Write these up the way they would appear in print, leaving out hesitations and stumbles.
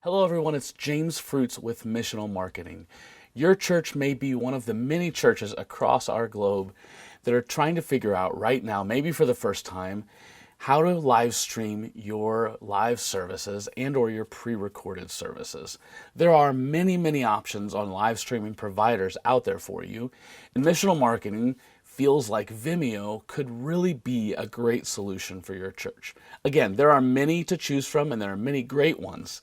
Hello everyone, it's James Fruits with Missional Marketing. Your church may be one of the many churches across our globe that are trying to figure out right now, maybe for the first time, how to live stream your live services and or your pre-recorded services. There are many options on live streaming providers out there for you, and Missional Marketing feels like Vimeo could really be a great solution for your church. Again, there are many to choose from and there are many great ones.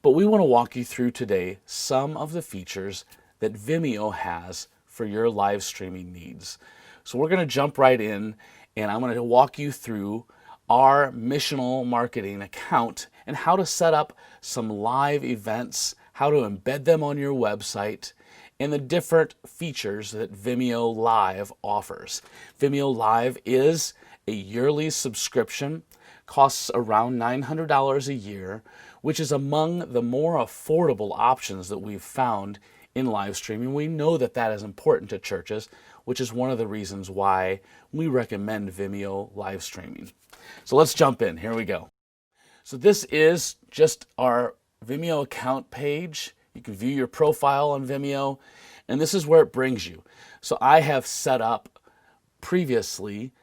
But we want to walk you through today some of the features that Vimeo has for your live streaming needs. So we're going to jump right in and I'm going to walk you through our Missional Marketing account and how to set up some live events, how to embed them on your website, and the different features that Vimeo Live offers. Vimeo Live is a yearly subscription, costs around $900 a year, which is among the more affordable options that we've found in live streaming. We know that that is important to churches, which is one of the reasons why we recommend Vimeo live streaming. So let's jump in. Here we go. So this is just our Vimeo account page. You can view your profile on Vimeo, and this is where it brings you. So I have set up previously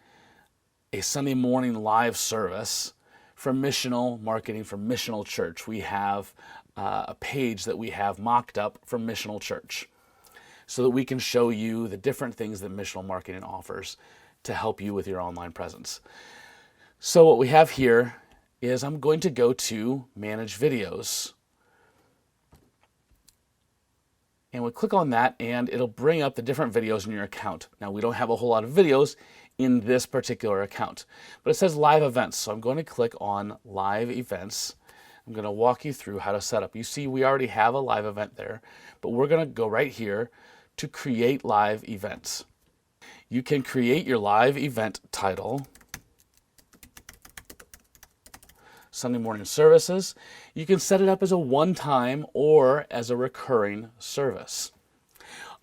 a Sunday morning live service for Missional Marketing for Missional Church. We have a page that we have mocked up for Missional Church so that we can show you the different things that Missional Marketing offers to help you with your online presence. So what we have here is I'm going to go to Manage Videos. And we click on that and it'll bring up the different videos in your account. Now we don't have a whole lot of videos in this particular account, but it says live events. So I'm going to click on live events. I'm going to walk you through how to set up. You see we already have a live event there, but we're going to go right here to create live events. You can create your live event title, Sunday morning services. You can set it up as a one-time or as a recurring service.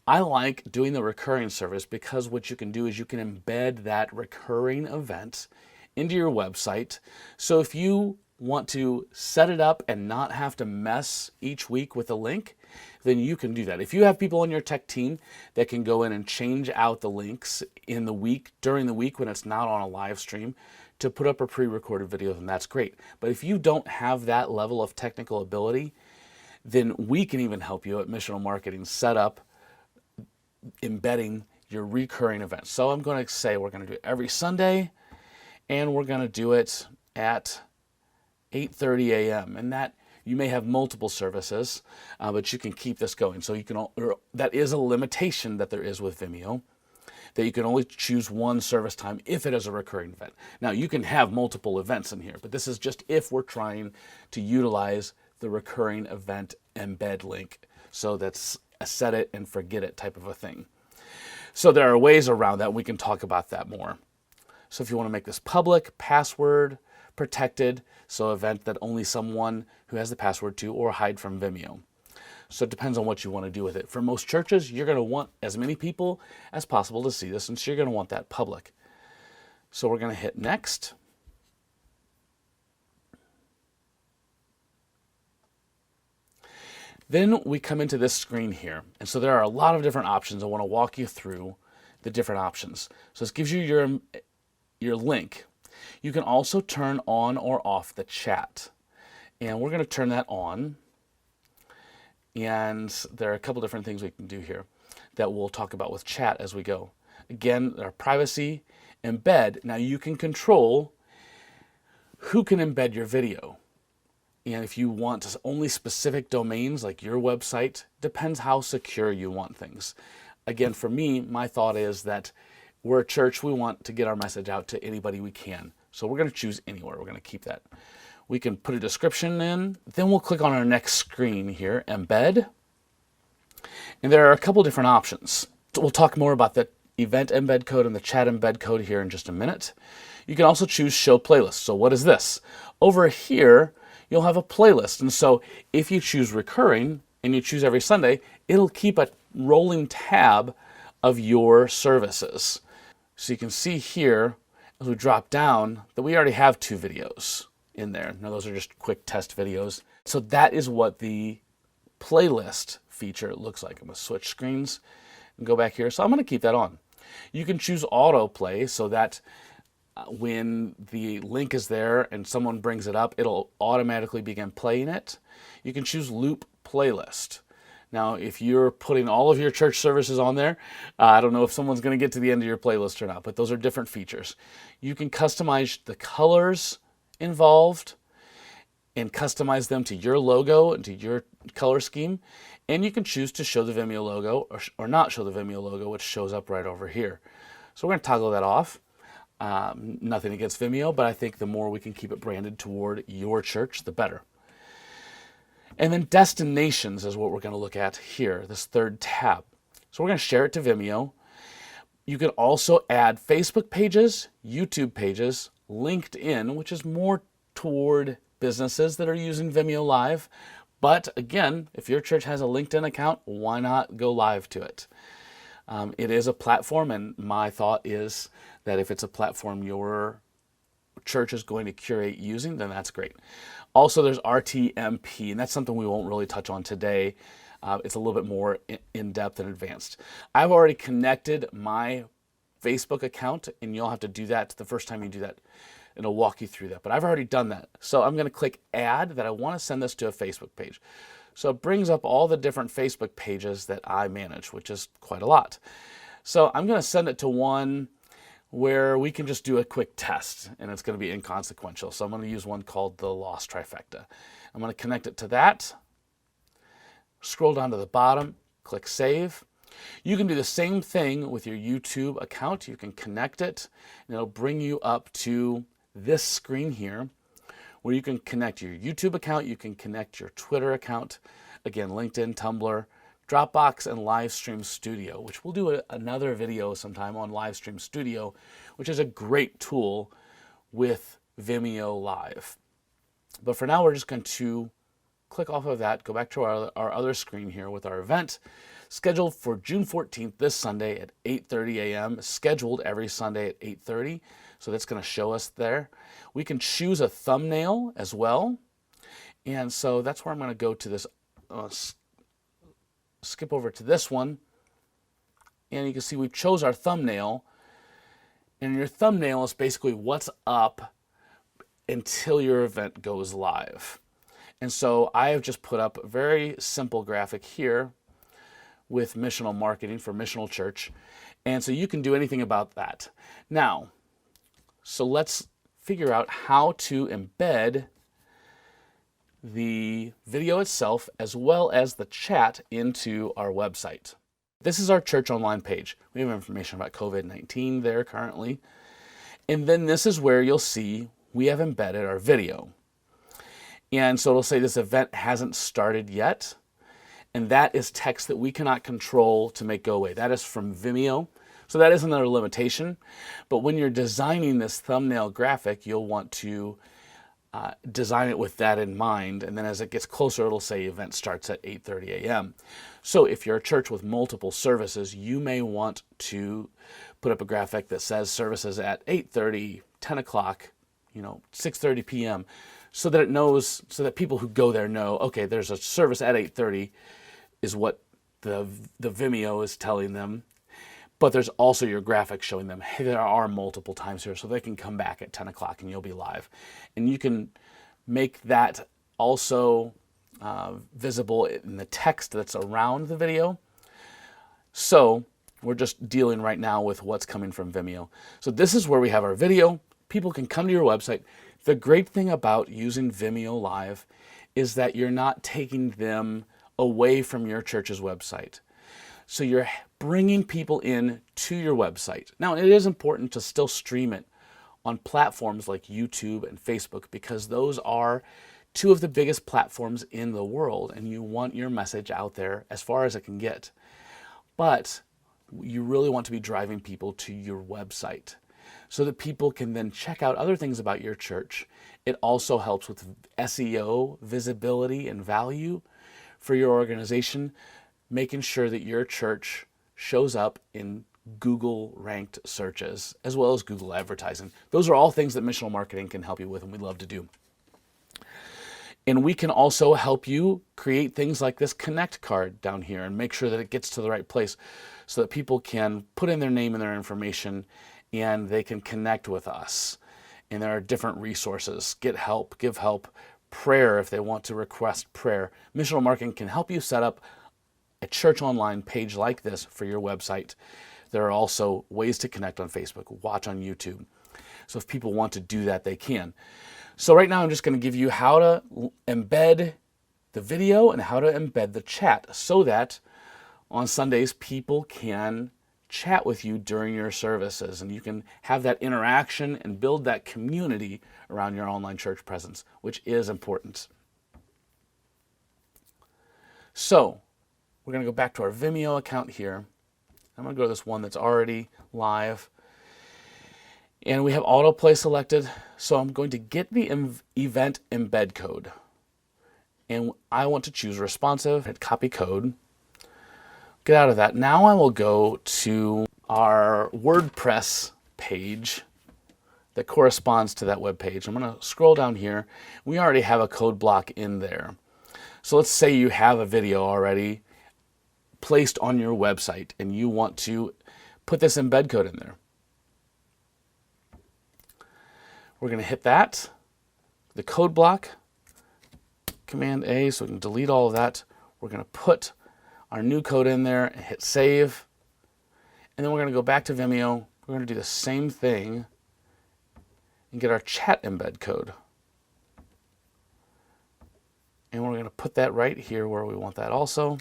I like doing the recurring service because what you can do is you can embed that recurring event into your website. So if you want to set it up and not have to mess each week with a link, then you can do that. If you have people on your tech team that can go in and change out the links in the week, during the week when it's not on a live stream, to put up a pre-recorded video, then that's great. But if you don't have that level of technical ability, then we can even help you at Missional Marketing set up embedding your recurring events. So I'm going to say we're going to do it every Sunday, and we're going to do it at 8:30 a.m. And that you may have multiple services, but you can keep this going. So you can, that is a limitation that there is with Vimeo, that you can only choose one service time if it is a recurring event. Now you can have multiple events in here, but this is just if we're trying to utilize the recurring event embed link. So that's a set it and forget it type of a thing. So there are ways around that. We can talk about that more. So if you want to make this public, password protected, so event that only someone who has the password to, or hide from Vimeo. So it depends on what you want to do with it. For most churches, you're going to want as many people as possible to see this, and so you're going to want that public. So we're going to hit next. Then we come into this screen here. And so there are a lot of different options. I want to walk you through the different options. So this gives you your link. You can also turn on or off the chat. And we're going to turn that on. And there are a couple different things we can do here that we'll talk about with chat as we go. Again, our privacy, embed. Now you can control who can embed your video. And if you want only specific domains like your website, depends how secure you want things. Again, for me, my thought is that we're a church, we want to get our message out to anybody we can. So we're going to choose anywhere. We're going to keep that. We can put a description in. Then we'll click on our next screen here, embed. And there are a couple different options. So we'll talk more about the event embed code and the chat embed code here in just a minute. You can also choose show playlist. So what is this? Over here, you'll have a playlist. And so if you choose recurring and you choose every Sunday, it'll keep a rolling tab of your services. So you can see here, as we drop down, that we already have 2 videos in there. Now those are just quick test videos. So that is what the playlist feature looks like. I'm going to switch screens and go back here. So I'm going to keep that on. You can choose autoplay so that when the link is there and someone brings it up, it'll automatically begin playing it. You can choose loop playlist. Now, if you're putting all of your church services on there, I don't know if someone's going to get to the end of your playlist or not, but those are different features. You can customize the colors involved and customize them to your logo and to your color scheme. And you can choose to show the Vimeo logo or not show the Vimeo logo, which shows up right over here. So we're going to toggle that off. Nothing against Vimeo, but I think the more we can keep it branded toward your church, the better. And then destinations is what we're going to look at here, this third tab. So we're going to share it to Vimeo. You can also add Facebook pages, YouTube pages, LinkedIn, which is more toward businesses that are using Vimeo Live. But again, if your church has a LinkedIn account, why not go live to it? It is a platform, and my thought is that if it's a platform your church is going to curate using, then that's great. Also, there's RTMP, and that's something we won't really touch on today. It's a little bit more in-depth and advanced. I've already connected my Facebook account, and you'll have to do that the first time you do that. It'll walk you through that, but I've already done that. So I'm going to click add that I want to send this to a Facebook page. So it brings up all the different Facebook pages that I manage, which is quite a lot. So I'm going to send it to one where we can just do a quick test, and it's going to be inconsequential. So I'm going to use one called the Lost Trifecta. I'm going to connect it to that. Scroll down to the bottom, click save. You can do the same thing with your YouTube account. You can connect it, and it'll bring you up to this screen here where you can connect your YouTube account, you can connect your Twitter account, again, LinkedIn, Tumblr, Dropbox, and Livestream Studio, which we'll do another video sometime on Livestream Studio, which is a great tool with Vimeo Live. But for now, we're just going to click off of that, go back to our other screen here with our event, scheduled for June 14th, this Sunday at 8:30 a.m., scheduled every Sunday at 8:30. So that's going to show us there. We can choose a thumbnail as well. And so that's where I'm going to go to this, skip over to this one. And you can see we chose our thumbnail. And your thumbnail is basically what's up until your event goes live. And so I have just put up a very simple graphic here with missional marketing for missional church. And so you can do anything about that. Now, so let's figure out how to embed the video itself as well as the chat into our website. This is our church online page. We have information about COVID-19 there currently. And then this is where you'll see we have embedded our video. And so it'll say this event hasn't started yet. And that is text that we cannot control to make go away. That is from Vimeo. So that is another limitation. But when you're designing this thumbnail graphic, you'll want to design it with that in mind. And then as it gets closer, it'll say event starts at 8:30 a.m. So if you're a church with multiple services, you may want to put up a graphic that says services at 8:30, 10 o'clock, 6:30 p.m. so that it knows, so that people who go there know, okay, there's a service at 8:30 is what the Vimeo is telling them. But there's also your graphic showing them, hey, there are multiple times here, so they can come back at 10 o'clock and you'll be live. And you can make that also visible in the text that's around the video. So we're just dealing right now with what's coming from Vimeo. So this is where we have our video. People can come to your website. The great thing about using Vimeo Live is that you're not taking them away from your church's website. So you're bringing people in to your website. Now, it is important to still stream it on platforms like YouTube and Facebook because those are two of the biggest platforms in the world and you want your message out there as far as it can get. But you really want to be driving people to your website so that people can then check out other things about your church. It also helps with SEO, visibility, and value for your organization, making sure that your church shows up in Google ranked searches as well as Google advertising. Those are all things that missional marketing can help you with and we love to do. And we can also help you create things like this connect card down here and make sure that it gets to the right place so that people can put in their name and their information and they can connect with us. And there are different resources: get help, give help, prayer if they want to request prayer. Missional marketing can help you set up a church online page like this for your website. There are also ways to connect on Facebook, watch on YouTube. So if people want to do that, they can. So right now I'm just going to give you how to embed the video and how to embed the chat so that on Sundays people can chat with you during your services and you can have that interaction and build that community around your online church presence, which is important. So we're going to go back to our Vimeo account here. I'm going to go to this one that's already live. And we have autoplay selected. So I'm going to get the event embed code. And I want to choose responsive, hit copy code. Get out of that. Now I will go to our WordPress page that corresponds to that web page. I'm going to scroll down here. We already have a code block in there. So let's say you have a video already placed on your website and you want to put this embed code in there. We're going to hit that, the code block, Command A, so we can delete all of that. We're going to put our new code in there and hit save. And then we're going to go back to Vimeo. We're going to do the same thing and get our chat embed code. And we're going to put that right here where we want that also.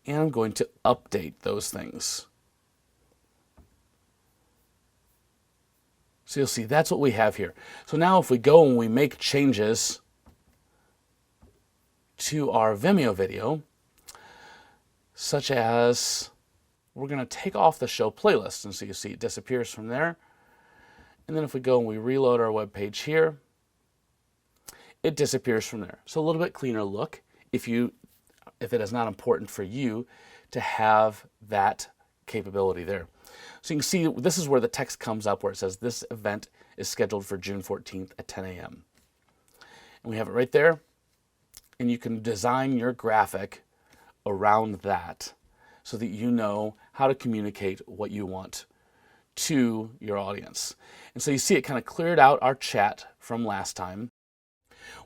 And I'm going to update those things. So you'll see that's what we have here. So now if we go and we make changes to our Vimeo video, such as we're going to take off the show playlist, and so you see it disappears from there. And then if we go and we reload our web page here, it disappears from there. So a little bit cleaner look if it is not important for you to have that capability there. So you can see this is where the text comes up where it says this event is scheduled for June 14th at 10 a.m. And we have it right there. And you can design your graphic around that so that you know how to communicate what you want to your audience. And so you see it kind of cleared out our chat from last time.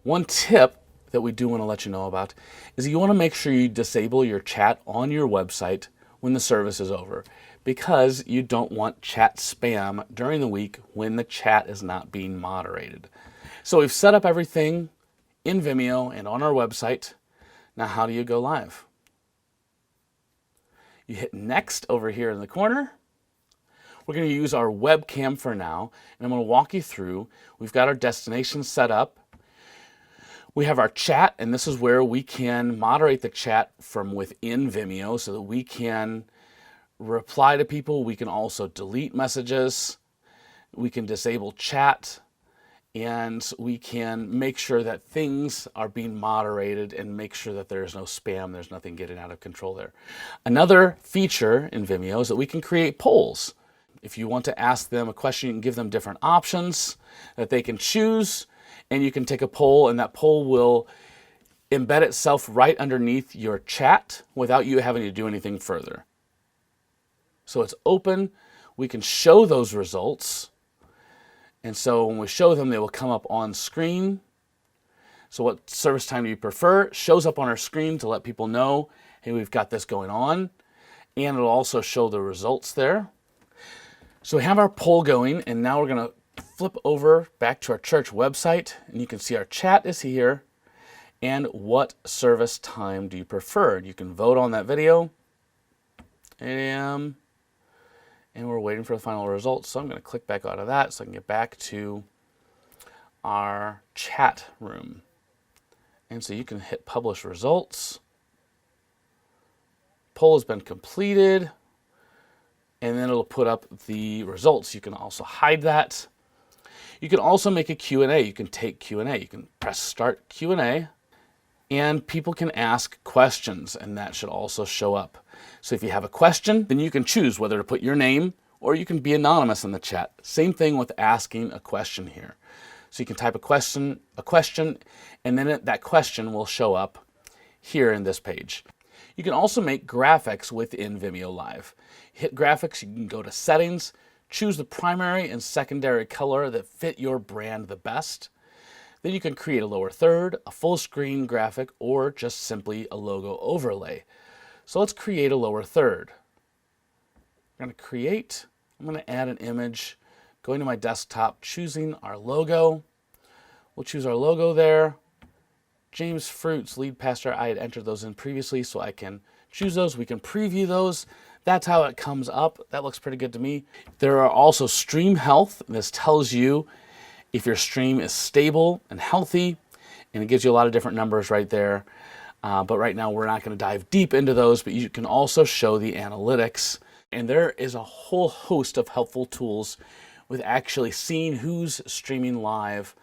One tip that we do want to let you know about is you want to make sure you disable your chat on your website when the service is over, because you don't want chat spam during the week when the chat is not being moderated. So we've set up everything in Vimeo and on our website. Now how do you go live? You hit next over here in the corner. We're going to use our webcam for now, and I'm going to walk you through. We've got our destination set up. We have our chat, and this is where we can moderate the chat from within Vimeo so that we can reply to people. We can also delete messages. We can disable chat, and we can make sure that things are being moderated and make sure that there's no spam, there's nothing getting out of control there. Another feature in Vimeo is that we can create polls. If you want to ask them a question, you can give them different options that they can choose, and you can take a poll, and that poll will embed itself right underneath your chat without you having to do anything further. So it's open. We can show those results. And so when we show them, they will come up on screen. So what service time do you prefer? Shows up on our screen to let people know, hey, we've got this going on. And it'll also show the results there. So we have our poll going, and now we're going to flip over back to our church website, and you can see our chat is here. And what service time do you prefer? You can vote on that video. 8 a.m. And we're waiting for the final results. So I'm going to click back out of that so I can get back to our chat room. And so you can hit publish results. Poll has been completed. And then it'll put up the results. You can also hide that. You can also make a Q&A. You can take Q&A. You can press start Q&A. And people can ask questions, and that should also show up. So if you have a question, then you can choose whether to put your name or you can be anonymous in the chat. Same thing with asking a question here. So you can type a question, and then that question will show up here in this page. You can also make graphics within Vimeo Live. Hit graphics, you can go to settings, choose the primary and secondary color that fit your brand the best. Then you can create a lower third, a full screen graphic, or just simply a logo overlay. So let's create a lower third. I'm going to create, I'm going to add an image, going to my desktop, choosing our logo. We'll choose our logo there. James Fruits, lead pastor, I had entered those in previously, so I can choose those. We can preview those. That's how it comes up. That looks pretty good to me. There are also stream health. This tells you if your stream is stable and healthy, and it gives you a lot of different numbers right there. But right now we're not going to dive deep into those, but you can also show the analytics. And there is a whole host of helpful tools with actually seeing who's streaming live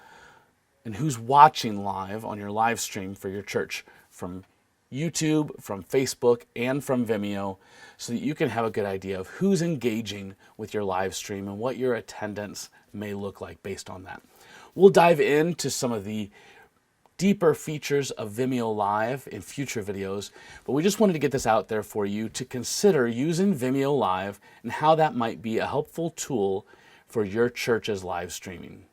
and who's watching live on your live stream for your church from YouTube, from Facebook, and from Vimeo, so that you can have a good idea of who's engaging with your live stream and what your attendance may look like based on that. We'll dive into some of the deeper features of Vimeo Live in future videos, but we just wanted to get this out there for you to consider using Vimeo Live and how that might be a helpful tool for your church's live streaming.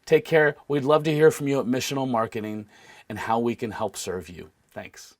Take care. We'd love to hear from you at Missional Marketing and how we can help serve you. Thanks.